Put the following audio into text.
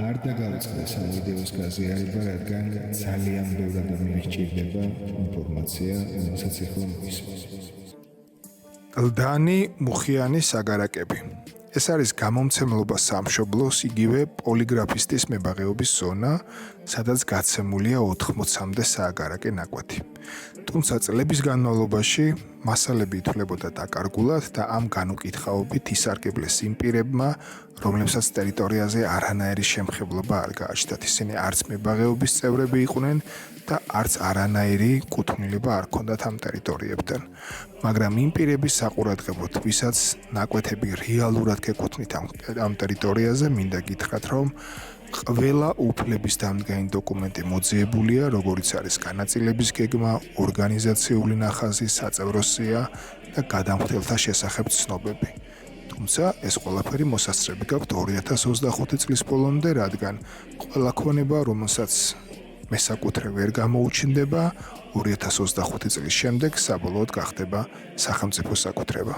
არ დაგავიწყდეს ამ ვიდეოს გაზიარება, რადგან ძალიან ბევრ ადამიანს სჭირდება ინფორმაცია, რომელსაც ეხლა მოვისმენთ. ლდანი მუხიანი საგარაკები. ეს არის გამომცემლობა სამშობლოს, იგივე პოლიგრაფისტის მებაღეობის ზონა, სადაც გაცემულია 80-მდე სააგარაკე ნაკვეთი. თუმცა წლების განმავლობაში მასალები ითვლებოდა დაკარგულად და ამ განუკითხაობით ისარგებლეს იმ პირებმა, რომლებსაც ტერიტორიაზე არანაირი შემხებლობა არ გააჩნდათ. ისინი არც მებაღეობის წევრები იყვნენ და არც არანაირი კუთვნილება არ ჰქონდათ ამ ტერიტორიებთან. მაგრამ იმ პირების საყურადღებოდ, ვისაც ნაკვეთები რეალურად გეკუთვნით ამ ტერიტორიაზე, მინდა გითხრათ, რომ ყველა უფლების დამდგენი დოკუმენტი მოძიებულია, როგორიც არის განაწილების გეგმა, ორგანიზაციული ნახაზი, საწევრო სია და გადამხდელთა შესახებ ცნობები. თუმცა ეს ყველაფერი მოსასწრები გაქვთ 2025 წლის ბოლომდე, რადგან ყველა ქონება, რომელსაც მესაკუთრე ვერ გამოუჩნდება, 2025 წლის შემდეგ საბოლოოდ გახდება სახელმწიფო საკუთრება.